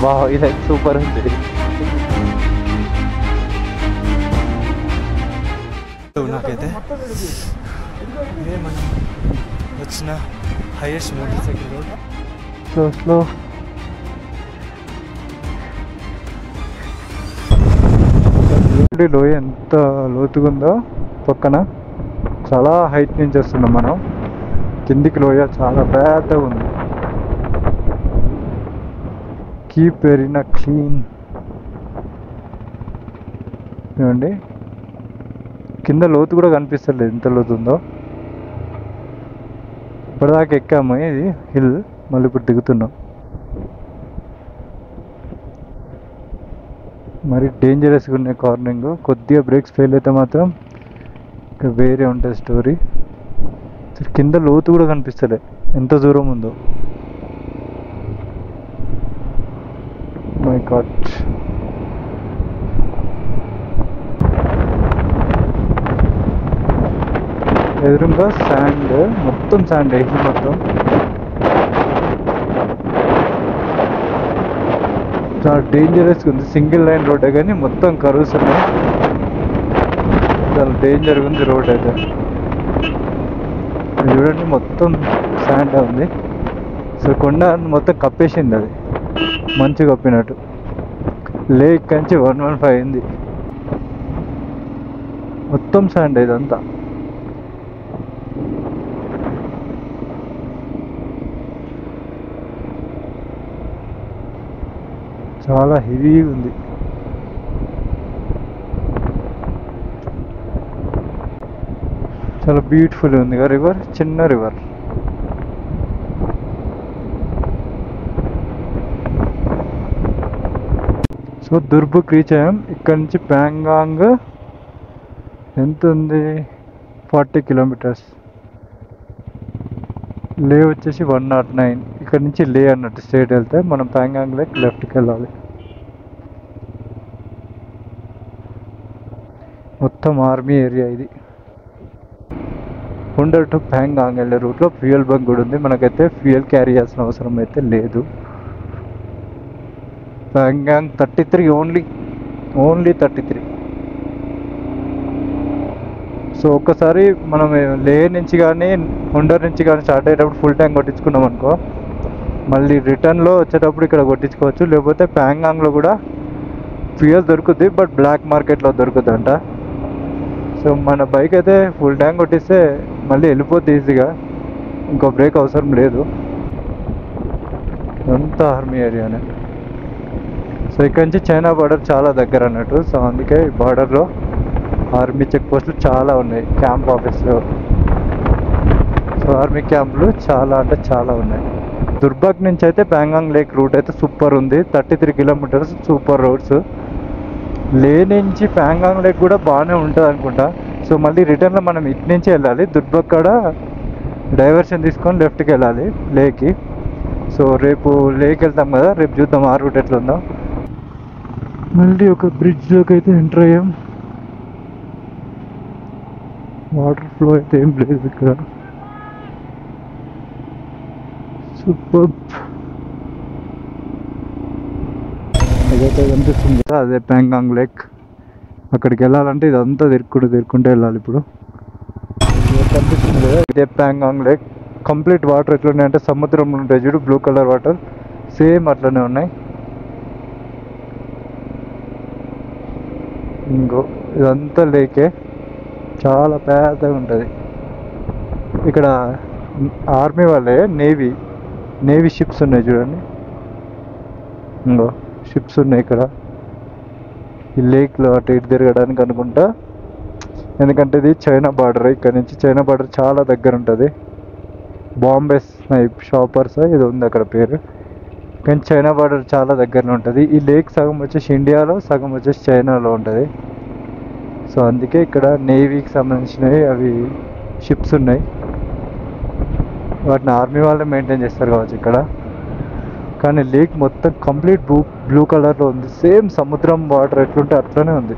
Wow, ఇది super ఉంది. నాకైతే ఇదే మనం వచ్చిన highest motor cycle road. Slow slow. లోయ ఎంత లోతుగా ఉందో పక్కన, చాలా హైట్ నుంచి వస్తున్నాం మనం. కిందికి లోయ చాలా పెద్దగా ఉంది. Keep very clean. చూడండి కింద లోతు కూడా కనిపిస్తలేదు ఎంత లోతు ఉందో. ఇప్పటిదాకా ఎక్కాము ఇది హిల్, మళ్ళీ ఇప్పుడు దిగుతున్నాం. మరి డేంజరస్గా ఉన్నాయి కార్నరింగ్. కొద్దిగా బ్రేక్స్ ఫెయిల్ అయితే మాత్రం ఇంకా వేరే ఉంటుంది స్టోరీ. కింద లోతు కూడా కనిపిస్తలే ఎంత దూరం ఉందో. My God. ఎదురుగా శాండ్, మొత్తం శాండ్ వేసి మొత్తం చాలా డేంజరస్గా ఉంది. సింగిల్ లైన్ రోడ్డే కానీ మొత్తం కర్వ్స్ ఉన్నాయి. చాలా డేంజర్గా ఉంది రోడ్ అయితే. చూడండి మొత్తం శాండ్ ఉంది. సో కొండ మొత్తం కప్పేసింది, అది మంచిగా కప్పినట్టు. లేక్ కంచి 115 అయింది. మొత్తం శాండ్ ఇదంతా. చాలా హెవీగా ఉంది. చాలా బ్యూటిఫుల్ ఉంది రివర్, చిన్న రివర్. సో దుర్బుక్ రీచ్ అయ్యాం. ఇక్కడ నుంచి ప్యాంగాంగ్ ఎంత ఉంది, 40 కిలోమీటర్స్. లే వచ్చేసి 109. ఇక్కడ నుంచి లే అన్నట్టు స్ట్రేట్ వెళ్తే మనం ప్యాంగాంగ్ లేక్ లెఫ్ట్కి వెళ్ళాలి. మొత్తం ఆర్మీ ఏరియా ఇది. హుండర్ టు ప్యాంగాంగ్ వెళ్ళే రూట్లో ఫ్యూయల్ బంక్ కూడా ఉంది. మనకైతే ఫ్యూయల్ క్యారీ చేయాల్సిన అవసరం అయితే లేదు. ప్యాంగాంగ్ 33, ఓన్లీ 33. సో ఒక్కసారి మనం లే నుంచి కానీ హుండర్ నుంచి కానీ స్టార్ట్ అయ్యేటప్పుడు ఫుల్ ట్యాంక్ కొట్టించుకున్నాం అనుకో, మళ్ళీ రిటర్న్లో వచ్చేటప్పుడు ఇక్కడ కొట్టించుకోవచ్చు. లేకపోతే ప్యాంగాంగ్లో కూడా ఫ్యూయల్ దొరుకుద్ది, బట్ బ్లాక్ మార్కెట్లో దొరుకుద్ది అంట. సో మన బైక్ అయితే ఫుల్ ట్యాంక్ కొట్టిస్తే మళ్ళీ వెళ్ళిపోద్ది ఈజీగా, ఇంకో బ్రేక్ అవసరం లేదు. అంతా ఆర్మీ ఏరియానే. సో ఇక్కడ నుంచి చైనా బార్డర్ చాలా దగ్గర అన్నట్టు. సో అందుకే ఈ బార్డర్లో ఆర్మీ చెక్ పోస్టులు చాలా ఉన్నాయి, క్యాంప్ ఆఫీస్లో. సో ఆర్మీ క్యాంపులు చాలా అంటే చాలా ఉన్నాయి. దుర్బక్ నుంచి అయితే ప్యాంగాంగ్ లేక్ రూట్ అయితే సూపర్ ఉంది. 33 కిలోమీటర్స్, సూపర్ రోడ్స్. లే నుంచి ప్యాంగాంగ్ లేక్ కూడా బాగానే ఉంటుంది అనుకుంటా. సో మళ్ళీ రిటర్న్లో మనం ఇటు నుంచి వెళ్ళాలి. దుర్బక్ కాడ డైవర్షన్ తీసుకొని లెఫ్ట్కి వెళ్ళాలి లేకి. సో రేపు లేక్ వెళ్తాం కదా, రేపు చూద్దాం ఆ రూట్ ఎట్లా ఉందో. మళ్ళీ ఒక బ్రిడ్జ్లోకి అయితే ఎంటర్ అయ్యాం. వాటర్ ఫ్లో అయితే ఏం లేదు ఇక్కడ. సూపర్. ఏదైతే కనిపిస్తుంది కదా అదే ప్యాంగాంగ్ లేక్. అక్కడికి వెళ్ళాలంటే ఇదంతా తిరుక్కుంటూ వెళ్ళాలి. ఇప్పుడు కనిపిస్తుంది కదా ఇదే ప్యాంగాంగ్ లేక్. కంప్లీట్ వాటర్ ఎట్లున్నాయంటే సముద్రంలో ఉంటాయి చూడు, బ్లూ కలర్ వాటర్, సేమ్ అట్లనే ఉన్నాయి. ఇంకో ఇదంతా లేకే, చాలా పెద్దగా ఉంటుంది. ఇక్కడ ఆర్మీ వాళ్ళే నేవీ షిప్స్ ఉన్నాయి చూడండి. ఇంకో షిప్స్ ఉన్నాయి ఇక్కడ ఈ లేక్లో అటు ఇటు తిరగడానికి అనుకుంటా. ఎందుకంటే ఇది చైనా బార్డర్. ఇక్కడ నుంచి చైనా బార్డర్ చాలా దగ్గర ఉంటుంది. బాంబే స్నైప్ షాపర్స్ ఇది ఉంది అక్కడ పేరు. కానీ చైనా బార్డర్ చాలా దగ్గరలో ఉంటుంది. ఈ లేక్ సగం వచ్చేసి ఇండియాలో, సగం వచ్చేసి చైనాలో ఉంటుంది. సో అందుకే ఇక్కడ నేవీకి సంబంధించినవి అవి షిప్స్ ఉన్నాయి. వాటిని ఆర్మీ వాళ్ళే మెయింటైన్ చేస్తారు కావచ్చు ఇక్కడ. కానీ లేక్ మొత్తం కంప్లీట్ బ్లూ కలర్లో ఉంది. సేమ్ సముద్రం వాటర్ ఎట్లుంటే అట్లనే ఉంది.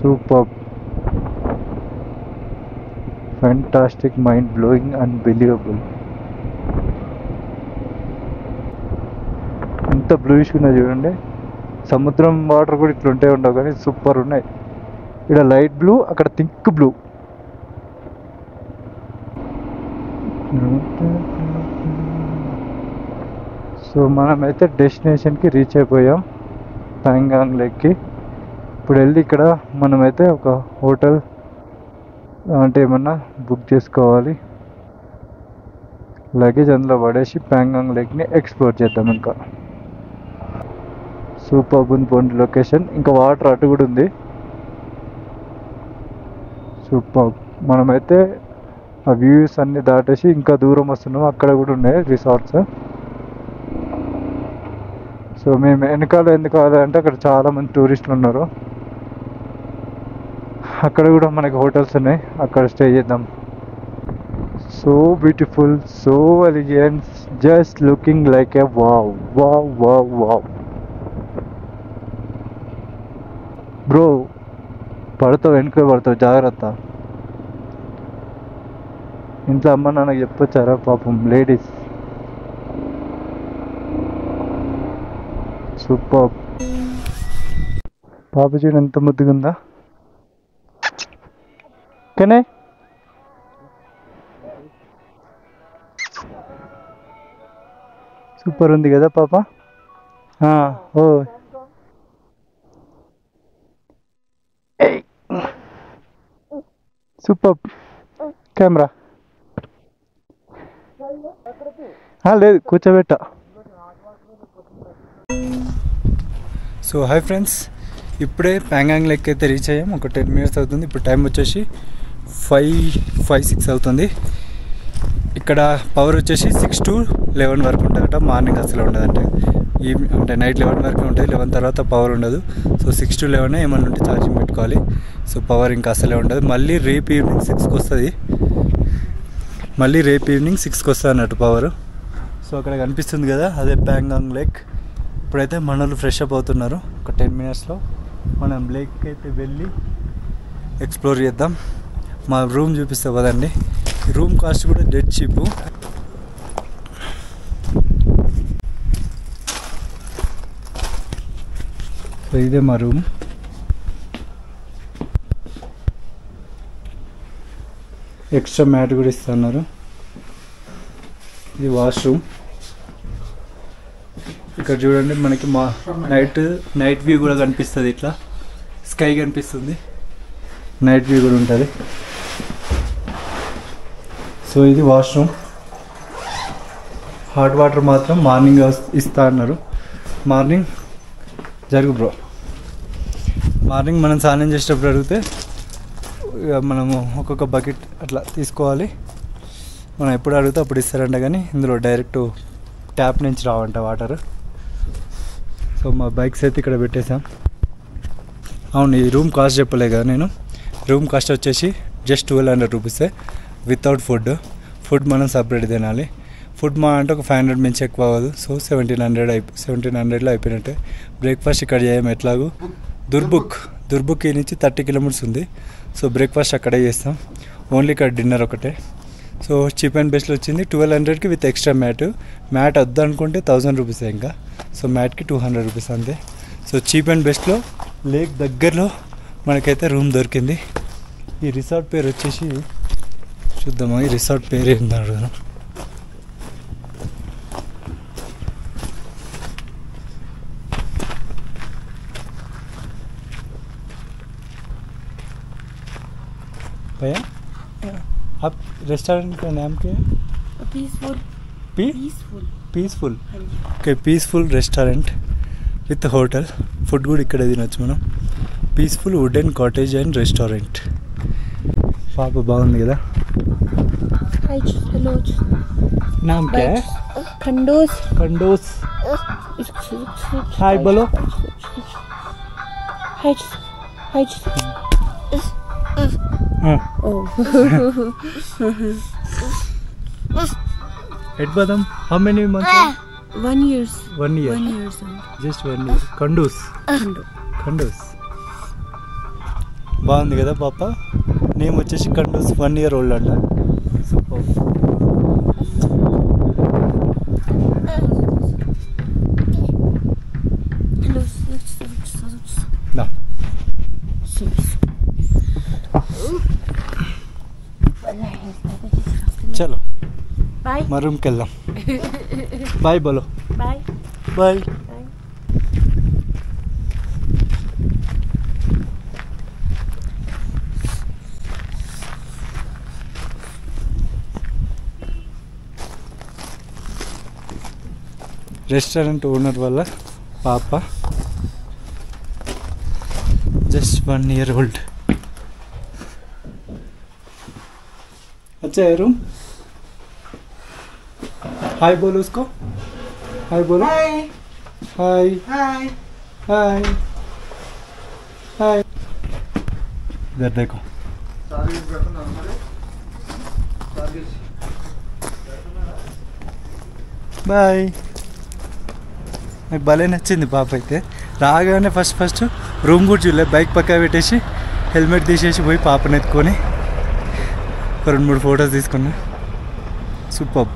Super, fantastic, mind blowing, unbelievable. ఎంత బ్లూయిష్ ఉన్నది చూడండి. సముద్రం వాటర్ కూడా ఇట్లుంటే ఉండవు కానీ సూపర్ ఉన్నాయి. ఇక్కడ లైట్ బ్లూ, అక్కడ థిక్ బ్లూ. సో మనమైతే డెస్టినేషన్కి రీచ్ అయిపోయాం, ప్యాంగాంగ్ లేక్కి. ఇప్పుడు వెళ్ళి ఇక్కడ మనమైతే ఒక హోటల్ అంటే ఏమన్నా బుక్ చేసుకోవాలి. లగేజ్ అందులో పడేసి ప్యాంగాంగ్ లేక్ని ఎక్స్ప్లోర్ చేద్దాం. ఇంకా సూపర్ ఉంది లొకేషన్. ఇంకా వాటర్ అటు కూడా ఉంది. సూపర్. మనమైతే ఆ వ్యూస్ అన్నీ దాటేసి ఇంకా దూరం వస్తున్నాం. అక్కడ కూడా ఉన్నాయి రిసార్ట్స్. సో మేము వెనకాల ఎందుకు కావాలంటే అక్కడ చాలామంది టూరిస్టులు ఉన్నారు. అక్కడ కూడా మనకి హోటల్స్ ఉన్నాయి, అక్కడ స్టే చేద్దాం. So beautiful, so elegant, just looking like ఏ wow wow wow wow. Bro పడతావు, వెనుక పడతావు, జాగ్రత్త. ఇంట్లో అమ్మ నాన్నకి చెప్పొచ్చారా పాపం లేడీస్. సూపర్. పాప చూడు ఎంత ముద్దుగా ఉందా. కానీ సూపర్ ఉంది కదా పాప. ఓ సూపర్. కెమెరా లేదు, కూర్చోబెట్ట. సో హాయ్ ఫ్రెండ్స్, ఇప్పుడే ప్యాంగాంగ్ లేక్ అయితే రీచ్ అయ్యాం. ఒక 10 minutes అవుతుంది. ఇప్పుడు టైం వచ్చేసి 5-6 అవుతుంది. ఇక్కడ పవర్ వచ్చేసి 6 to 11 వరకు ఉంటుందట. మార్నింగ్ అసలు ఉండదు, అంటే నైట్ 11 వరకు ఉంటుంది. 11 తర్వాత పవర్ ఉండదు. సో 6 to 11 ఏమన్నా ఉంటే ఛార్జింగ్ పెట్టుకోవాలి. సో పవర్ ఇంకా అసలే ఉండదు. మళ్ళీ రేపు ఈవినింగ్ 6కి వస్తుంది. అన్నట్టు పవర్. సో అక్కడ కనిపిస్తుంది కదా, అదే ప్యాంగాంగ్ లేక్. ఇప్పుడైతే మనోళ్ళు ఫ్రెష్ అప్ అవుతున్నారు. ఒక 10 minutesలో మనం లేక్కి అయితే వెళ్ళి ఎక్స్ప్లోర్ చేద్దాం. మా రూమ్ చూపిస్తా కదండి. రూమ్ కాస్ట్ కూడా డెడ్ చీప్. సో ఇదే మా రూమ్. ఎక్స్ట్రా మ్యాట్ కూడా ఇస్తున్నారు. ఇది వాష్రూమ్. ఇక్కడ చూడండి మనకి మా నైట్ వ్యూ కూడా కనిపిస్తుంది. ఇట్లా స్కై కనిపిస్తుంది, నైట్ వ్యూ కూడా ఉంటుంది. సో ఇది వాష్రూమ్. హాట్ వాటర్ మాత్రం మార్నింగ్ ఇస్తా అన్నారు. మార్నింగ్ మార్నింగ్ మనం స్నానం చేసేటప్పుడు అడిగితే మనము ఒక్కొక్క బకెట్ అట్లా తీసుకోవాలి. మనం ఎప్పుడు అడిగితే అప్పుడు ఇస్తారంట, కానీ ఇందులో డైరెక్ట్ ట్యాప్ నుంచి రావంట వాటర్. సో మా బైక్స్ అయితే ఇక్కడ పెట్టేసాం. అవును, ఈ రూమ్ కాస్ట్ చెప్పలే కదా నేను. రూమ్ కాస్ట్ వచ్చేసి జస్ట్ 1200 రూపీసే వితౌట్ ఫుడ్ మనం సపరేట్ తినాలి. ఫుడ్ మా అంటే ఒక 500 మించి ఎక్కువ అవ్వదు. సో 1700లో అయిపోయినట్టే. బ్రేక్ఫాస్ట్ ఇక్కడ చేయం ఎట్లాగూ. దుర్బుక్ నుంచి 30 kilometers ఉంది. సో బ్రేక్ఫాస్ట్ అక్కడే చేస్తాం. ఓన్లీ ఇక్కడ డిన్నర్ ఒకటే. సో చీప్ అండ్ బెస్ట్లో వచ్చింది 1200కి విత్ ఎక్స్ట్రా మ్యాట్ వద్దు అనుకుంటే 1000 రూపీసే ఇంకా. సో మ్యాట్కి 200 రూపీస్ అంతే. సో చీప్ అండ్ బెస్ట్లో లేక్ దగ్గరలో మనకైతే రూమ్ దొరికింది. ఈ రిసార్ట్ పేరు వచ్చేసి చూద్దామా, ఈ రిసార్ట్ పేరు ఏంటో అడుగుదాం. भैया आप रेस्टोरेंट का नाम क्या है? Peaceful. Okay, peaceful restaurant with hotel. Food కూడా ఇక్కడే తినొచ్చు మనం. Peaceful wooden cottage and restaurant. పాప బాగుంది కదా. नाम क्या है? खंडोस. हाय बोलो. Edbadam, how many months? 1 year. 1 year. 1 year. Just 1 year. Khandus. బాగుంది కదా పాప. నేమ్ వచ్చేసి కండూస్, 1 year old అంట. సూపర్. चलो बाय, मैं रूम के वेल्दाम. बाय बोलो. Bye bye. రెస్టారెంట్ ఓనర్ వాళ్ళ పాప, जस्ट 1 year old. अच्छा है रूम. हाय बोलो उसको. हाय बोलो. हाय हाय हाय हाय. इधर देखो. బాయ్. నాకు భలే నచ్చింది పాప అయితే. రాగానే ఫస్ట్ రూమ్ కూడా చూడలే, బైక్ పక్క పెట్టేసి హెల్మెట్ తీసేసి పోయి పాపని ఎత్తుకొని 2-3 ఫొటోస్ తీసుకున్నా. సూపర్.